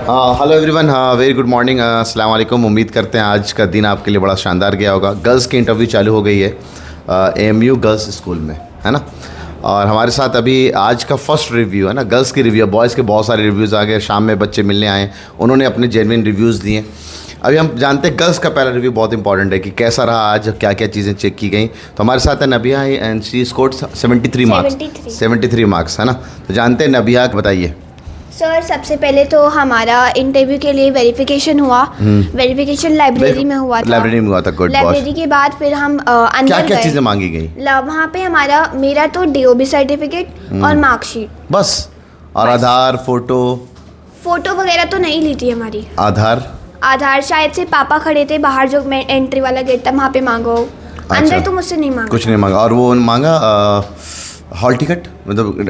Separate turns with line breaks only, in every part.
Hello everyone, very good morning, अस्सलाम वालेकुम। उम्मीद करते हैं आज का दिन आपके लिए बड़ा शानदार गया होगा। गर्ल्स की इंटरव्यू चालू हो गई है AMU गर्ल्स स्कूल में, है ना। और हमारे साथ अभी आज का फर्स्ट रिव्यू है ना, गर्ल्स की रिव्यू। बॉयज़ के बहुत सारे रिव्यूज़ आ गए, शाम में बच्चे मिलने आए, उन्होंने अपने जेन्युइन रिव्यूज़ दिए। अभी हम जानते हैं गर्ल्स का पहला रिव्यू बहुत इंपॉर्टेंट है कि कैसा रहा आज, क्या क्या चीज़ें चेक की गई। तो हमारे साथ है नबिया and she scored 73 marks, 73 marks, है ना। तो जानते हैं नबिया, बताइए।
सर सबसे पहले तो हमारा इंटरव्यू के लिए वेरिफिकेशन हुआ। वेरिफिकेशन लाइब्रेरी में हुआ था।
लाइब्रेरी में हुआ था, गुड।
लाइब्रेरी के बाद फिर हम अंदर
क्या क्या चीज़ें मांगी गई
वहाँ पे? मेरा तो DOB सर्टिफिकेट और मार्कशीट बस।
और आधार, फोटो
वगैरह तो नहीं ली थी हमारी।
आधार
शायद से पापा खड़े थे बाहर, जो एंट्री वाला गेट था वहाँ पे मांगो। अंदर तो मुझसे नहीं मांगा,
कुछ नहीं मांगा। और वो मांगा हॉल टिकट, मतलब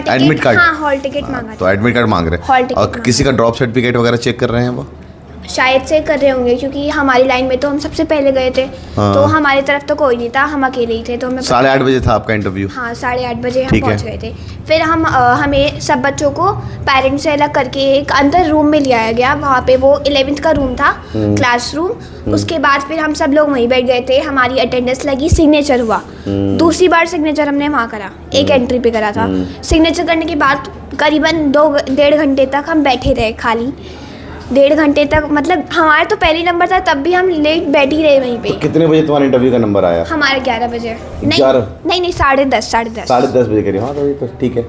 एडमिट कार्ड।
हाँ, हॉल टिकट मांगा।
तो एडमिट कार्ड मांग रहे हैं। और किसी का ड्रॉप सर्टिफिकेट वगैरह चेक कर रहे हैं वो?
शायद से कर रहे होंगे, क्योंकि हमारी लाइन में तो हम सबसे पहले गए थे। तो हमारी तरफ तो कोई नहीं था, हम अकेले ही थे। तो हमें
8:30 बजे था आपका इंटरव्यू?
हाँ, 8:30 बजे हम पहुंच गए थे। फिर हमें सब बच्चों को पेरेंट्स से अलग करके एक अंदर रूम में ले आया गया। वहाँ पे वो 11th का रूम था, क्लासरूम। उसके बाद फिर हम सब लोग वहीं बैठ गए थे। हमारी अटेंडेंस लगी, सिग्नेचर हुआ। दूसरी बार सिग्नेचर हमने वहाँ करा, एक एंट्री पे करा था। सिग्नेचर करने के बाद करीबन 2-1.5 घंटे तक हम बैठे रहे, खाली 1.5 घंटे तक। मतलब हमारा तो पहली नंबर था, तब भी हम लेट बैठ ही रहे वहीं पे।
तो कितने बजे तुम्हारे इंटरव्यू का नंबर आया?
हमारा 11 बजे। नहीं
10:30 बजे करीब। हाँ, तो ठीक है,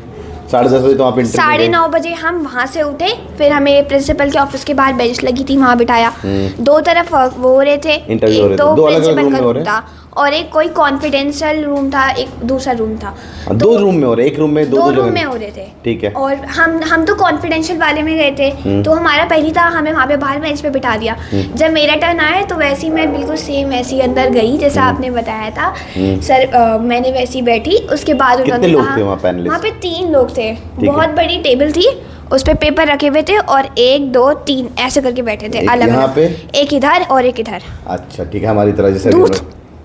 10:30 बजे तो आप
9:30 बजे हम वहाँ से उठे। फिर हमें प्रिंसिपल के ऑफिस के बाहर बेंच लगी थी, वहाँ बिठाया। दो तरफ वो हो रहे थे, एक तो प्रिंसिपल का रूम था और एक कोई कॉन्फिडेंशियल रूम था, एक दूसरा रूम था।
2 रूम में हो रहे, एक रूम में दो
रूम में हो रहे थे,
ठीक है।
और हम तो कॉन्फिडेंशियल वाले में गए थे। तो हमारा पहली था, हमें वहाँ पे बाहर बेंच पे बिठा दिया। जब मेरा टर्न आया तो वैसे ही मैं बिल्कुल सेम वैसी अंदर गई जैसा आपने बताया था सर। मैंने वैसी बैठी। उसके बाद उन्होंने कहा, वहाँ पे 3 लोग थे, बहुत बड़ी टेबल थी, उस पे पेपर रखे हुए थे और 1 2 3 ऐसे करके बैठे थे अलग अलग, एक इधर और एक इधर।
अच्छा, ठीक है, हमारी तरह जैसे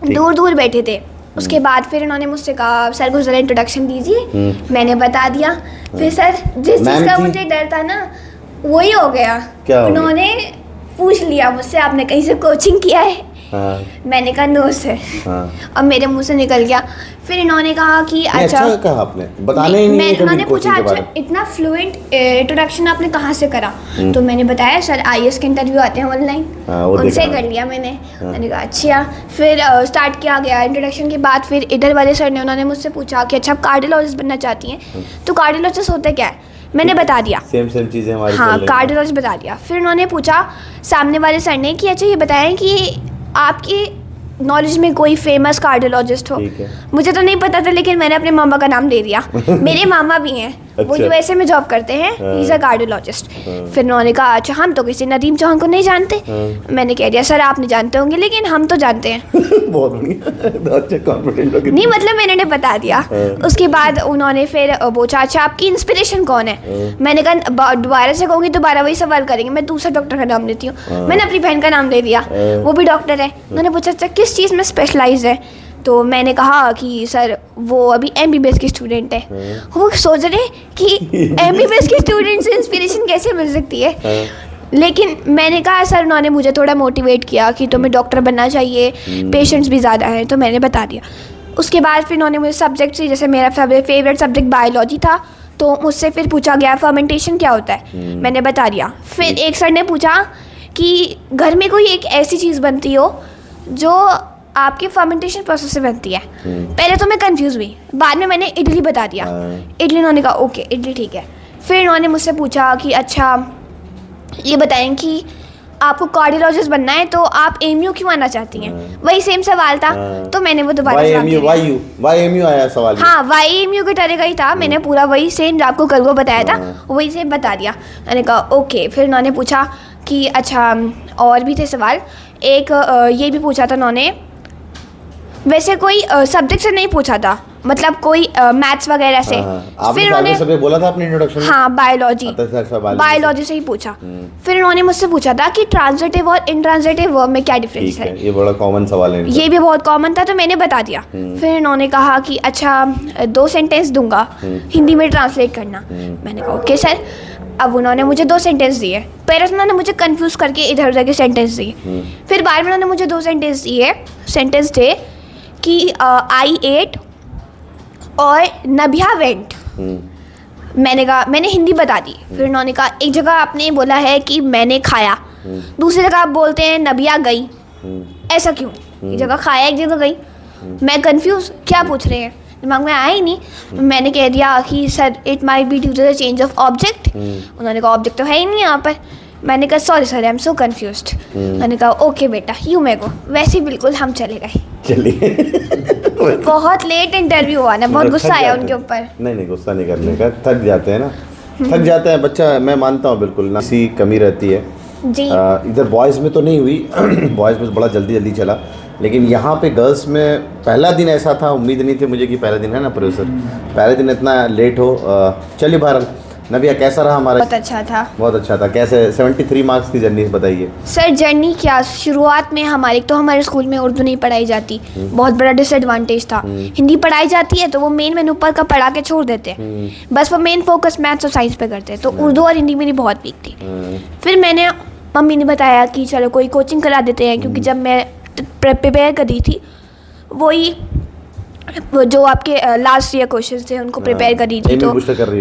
दूर बैठे थे। उसके बाद फिर उन्होंने मुझसे कहा, सर को जरा इंट्रोडक्शन दीजिए। मैंने बता दिया। फिर सर जिस चीज़ का मुझे डर था ना, वही हो गया। उन्होंने पूछ लिया मुझसे, आपने कहीं से कोचिंग किया है? मैंने कहा नो सर। और मेरे मुंह से निकल गया। फिर इन्होंने कहा कि अच्छा
कहा आपने, बताने ही नहीं।
उन्होंने पूछा, अच्छा इतना फ्लुएंट इंट्रोडक्शन आपने कहाँ से करा? तो मैंने बताया, सर IAS के इंटरव्यू आते हैं ऑनलाइन, उनसे कर लिया मैंने। मैंने कहा अच्छा। फिर स्टार्ट किया गया इंट्रोडक्शन के बाद। फिर इधर वाले सर ने, उन्होंने मुझसे पूछा कि अच्छा आप कार्डियोलॉजिस्ट बनना चाहती हैं? तो कार्डियोलॉजिस्ट होता क्या है? मैंने बता दिया, सेम चीज़ें हमारी। हाँ, कार्डियोलॉजिस्ट बता दिया। फिर उन्होंने पूछा सामने वाले सर ने कि अच्छा ये बताएं कि आपकी नॉलेज में कोई फेमस कार्डियोलॉजिस्ट हो? मुझे तो नहीं पता था, लेकिन मैंने अपने मामा का नाम दे दिया। मेरे मामा भी हैं, वो USA में जॉब करते हैं, ही इज़ अ कार्डियोलॉजिस्ट। फिर उन्होंने कहा अच्छा हम तो किसी नदीम चौहान को नहीं जानते। मैंने कह दिया, सर आप नहीं जानते होंगे लेकिन हम तो जानते हैं।
बहुत अच्छा, कॉन्फिडेंट हो गई।
नहीं मतलब मैंने बता दिया। उसके बाद उन्होंने फिर पूछा, अच्छा आपकी इंस्पिरेशन कौन है? मैंने कहा दोबारा से कहूँगी दोबारा वही सवाल करेंगे, मैं दूसरा डॉक्टर का नाम देती हूँ। मैंने अपनी बहन का नाम दे दिया, वो भी डॉक्टर है। उन्होंने पूछा अच्छा किस चीज़ में स्पेशलाइज है? तो मैंने कहा कि सर वो अभी MBBS की स्टूडेंट है। वो सोच रहे कि MBBS की स्टूडेंट से इंस्पिरेशन कैसे मिल सकती है। लेकिन मैंने कहा, सर उन्होंने मुझे थोड़ा मोटिवेट किया कि तुम्हें डॉक्टर बनना चाहिए, पेशेंट्स भी ज़्यादा हैं, तो मैंने बता दिया। उसके बाद फिर उन्होंने मुझे सब्जेक्ट से, जैसे मेरा फेवरेट सब्जेक्ट बायोलॉजी था, तो मुझसे फिर पूछा गया फर्मेंटेशन क्या होता है? मैंने बता दिया। फिर एक सर ने पूछा कि घर में कोई एक ऐसी चीज़ बनती हो जो आपके फर्मेंटेशन प्रोसेस से बनती है। पहले तो मैं कंफ्यूज हुई, बाद में मैंने इडली बता दिया। इडली, उन्होंने कहा ओके इडली ठीक है। फिर उन्होंने मुझसे पूछा कि अच्छा ये बताएं कि आपको कार्डियोलॉजिस्ट बनना है तो आप AMU क्यों आना चाहती हैं? वही सेम सवाल था। तो मैंने वो दोबारा
YMU आया सवाल।
हाँ, YMU के तरह का ही था। मैंने पूरा वही सेम आपको कल वो बताया था, वही सेम बता दिया। मैंने कहा ओके। फिर उन्होंने पूछा कि अच्छा और भी थे सवाल। एक ये भी पूछा था उन्होंने, वैसे कोई सब्जेक्ट से नहीं पूछा था, मतलब कोई मैथ्स वगैरह से। फिर उन्होंने बोला था अपने इंट्रोडक्शन में, हाँ बायोलॉजी से ही पूछा। फिर उन्होंने मुझसे पूछा था कि ट्रांजिटिव और इंट्रांजिटिव वर्ब में क्या डिफरेंस है? ये बड़ा कॉमन सवाल है, ये भी बहुत कॉमन था, तो मैंने बता दिया। फिर उन्होंने कहा कि अच्छा 2 सेंटेंस दूंगा, हिंदी में ट्रांसलेट करना। मैंने कहा ओके सर। अब उन्होंने मुझे 2 सेंटेंस दिए। पहले उन्होंने मुझे कंफ्यूज करके इधर उधर के सेंटेंस दिए, फिर बाद में उन्होंने मुझे 2 सेंटेंस दिए कि आई एट और नबिया वेंट। मैंने कहा, मैंने हिंदी बता दी। फिर उन्होंने कहा एक जगह आपने बोला है कि मैंने खाया, दूसरी जगह आप बोलते हैं नबिया गई, ऐसा क्यों? एक जगह खाया, एक जगह गई। मैं कंफ्यूज, क्या पूछ रहे हैं, दिमाग में आया ही नहीं। मैंने कह दिया कि sir it might be due to the change of object. उन्होंने कहा ऑब्जेक्ट तो है ही नहीं यहाँ पर। मैंने कहा sorry sir, I am so confused. मैंने कहा ओके बेटा यू मे गो। वैसे ही बिल्कुल हम चले गए।
चलिए
बहुत लेट इंटरव्यू हुआ ना, बहुत गुस्सा आया उनके ऊपर।
नहीं गुस्सा नहीं करने का, थक जाते हैं ना, थक जाता है बच्चा, मैं मानता हूँ बिल्कुल ना, सी कमी रहती है
जी।
इधर बॉयज़ में तो नहीं हुई बॉयज़ में बड़ा जल्दी चला, लेकिन यहाँ पे गर्ल्स में पहला दिन ऐसा था, उम्मीद नहीं थी मुझे कि पहला दिन है ना प्रोफेसर, पहले दिन इतना लेट हो। चलिए बहरहाल, नबिया कैसा रहा हमारा?
बहुत अच्छा था।
बहुत अच्छा था। कैसे 73 मार्क्स की जर्नी बताइए।
सर जर्नी क्या, शुरुआत में हमारे स्कूल में उर्दू नहीं पढ़ाई जाती, बहुत बड़ा डिसएडवांटेज था। हिंदी पढ़ाई जाती है तो वो मेन ऊपर का पढ़ा के छोड़ देते हैं, बस वो मेन फोकस मैथ्स और साइंस पे करते हैं, तो उर्दू और हिंदी मेरी बहुत वीक थी। फिर मैंने मम्मी ने बताया कि चलो कोई कोचिंग करा देते हैं, क्योंकि जब मैं प्रिपेयर कर रही थी वही वो जो आपके लास्ट ईयर क्वेश्चन थे उनको प्रिपेयर कर रही थी, तो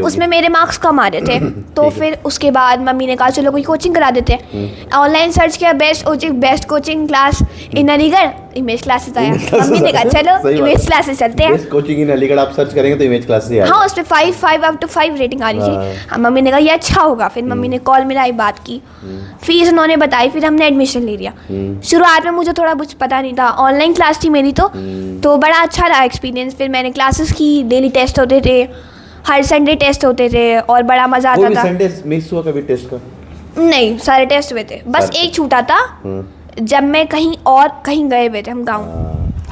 उसमें मेरे मार्क्स कम आ रहे थे। तो फिर उसके बाद मम्मी ने कहा चलो कोई कोचिंग करा देते हैं। ऑनलाइन सर्च किया best coaching class in Aligarh, image classes आया। मम्मी ने कहा चलो इमेज क्लासेस चलते हैं।
बेस्ट कोचिंग इन अलीगढ़ आप सर्च करेंगे तो इमेज क्लासेस आएगा।
हाँ, उस पर 5 आउट ऑफ 5 रेटिंग आ रही थी। हाँ, मम्मी ने कहा ये अच्छा होगा। फिर मम्मी ने कॉल मिलाई, बात की, फीस उन्होंने बताई, फिर हमने एडमिशन ले लिया। शुरुआत में मुझे थोड़ा कुछ पता नहीं था, ऑनलाइन क्लास थी मेरी तो बड़ा अच्छा रहा एक्सपीरियंस। फिर मैंने क्लासेस की, डेली टेस्ट होते थे, हर संडे टेस्ट होते थे और बड़ा मजा आता था।
संडे मिस हुआ कभी टेस्ट का?
नहीं, सारे टेस्ट हुए थे, बस एक छूटा था जब मैं कहीं गए हुए थे हम गाँव,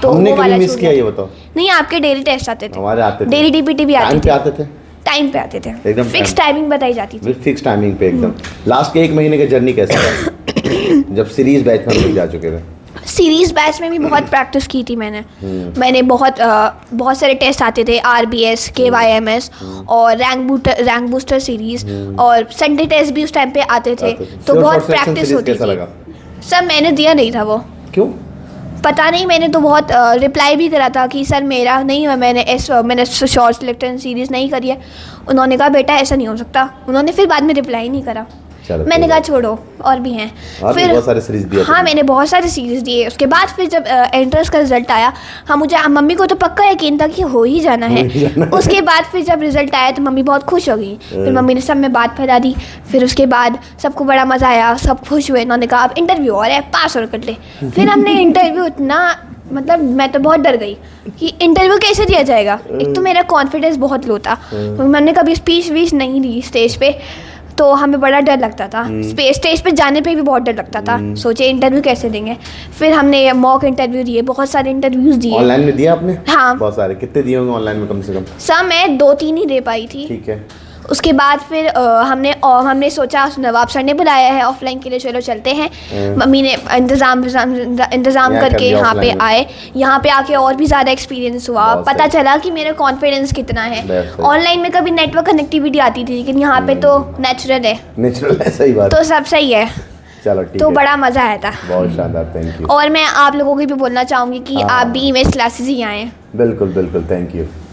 तो
हमने
वो
कभी
वाला
मिस किया ये बताओ?
नहीं, आपके डेली टेस्ट आते थे,
हमारे आते थे,
डेली डीपीटी भी आते थे, टाइम पे आते थे,
एकदम
फिक्स टाइमिंग बताई जाती थी,
फिक्स टाइमिंग पे एकदम। लास्ट के 1 महीने की जर्नी कैसे रहा जब सीरीज बैच में हम जा चुके थे?
सीरीज बैच में भी बहुत प्रैक्टिस की थी मैंने बहुत सारे टेस्ट आते थे, RBS, KYMS और रैंक बूस्टर सीरीज, और संडे टेस्ट भी उस टाइम पे आते थे, तो बहुत प्रैक्टिस होती थी। सर मैंने दिया नहीं था वो,
क्यों
पता नहीं, मैंने तो बहुत रिप्लाई भी करा था कि सर मेरा नहीं है, मैंने शॉर्ट सिलेक्टेड सीरीज़ नहीं करी है। उन्होंने कहा बेटा ऐसा नहीं हो सकता, उन्होंने फिर बाद में रिप्लाई नहीं करा। मैंने कहा छोड़ो, और भी हैं। फिर
बहुत सारे सीरीज दिए।
हाँ, मैंने बहुत सारे सीरीज दिए। उसके बाद फिर जब एंट्रेंस का रिजल्ट आया, मम्मी को तो पक्का यकीन था कि हो ही जाना है। उसके बाद फिर जब रिजल्ट आया तो मम्मी बहुत खुश हो गई। फिर मम्मी ने सब में बात फैला दी। फिर उसके बाद सबको बड़ा मज़ा आया, सब खुश हुए। उन्होंने कहा अब इंटरव्यू और है, पास और कर ले। फिर हमने इंटरव्यू इतना, मतलब मैं तो बहुत डर गई कि इंटरव्यू कैसे दिया जाएगा। एक तो मेरा कॉन्फिडेंस बहुत लो था, मैंने कभी स्पीच वीच नहीं दी स्टेज पे, तो हमें बड़ा डर लगता था। स्टेज पे जाने पे भी बहुत डर लगता था, सोचे इंटरव्यू कैसे देंगे। फिर हमने मॉक इंटरव्यू दिए, बहुत सारे इंटरव्यूज दिए।
ऑनलाइन में दिया आपने?
हाँ,
बहुत सारे। कितने दिए होंगे ऑनलाइन में कम से कम?
सर मैं 2-3 ही दे पाई थी।
ठीक है।
उसके बाद फिर हमने सोचा नवाब सर ने बुलाया है ऑफलाइन के लिए, चलो चलते हैं। मम्मी ने इंतज़ाम करके यहाँ पे आए। यहाँ पे आके और भी ज़्यादा एक्सपीरियंस हुआ, पता चला कि मेरा कॉन्फिडेंस कितना है। ऑनलाइन में कभी नेटवर्क कनेक्टिविटी आती थी, लेकिन यहाँ पे तो नेचुरल है,
सही बात,
तो सब सही है।
चलो ठीक
तो
है।
बड़ा मज़ा आया था।
बहुत शानदार, थैंक यू।
और मैं आप लोगों को भी बोलना चाहूँगी कि आप भी इमेज क्लासेस ही आएँ।
बिल्कुल बिल्कुल, थैंक यू।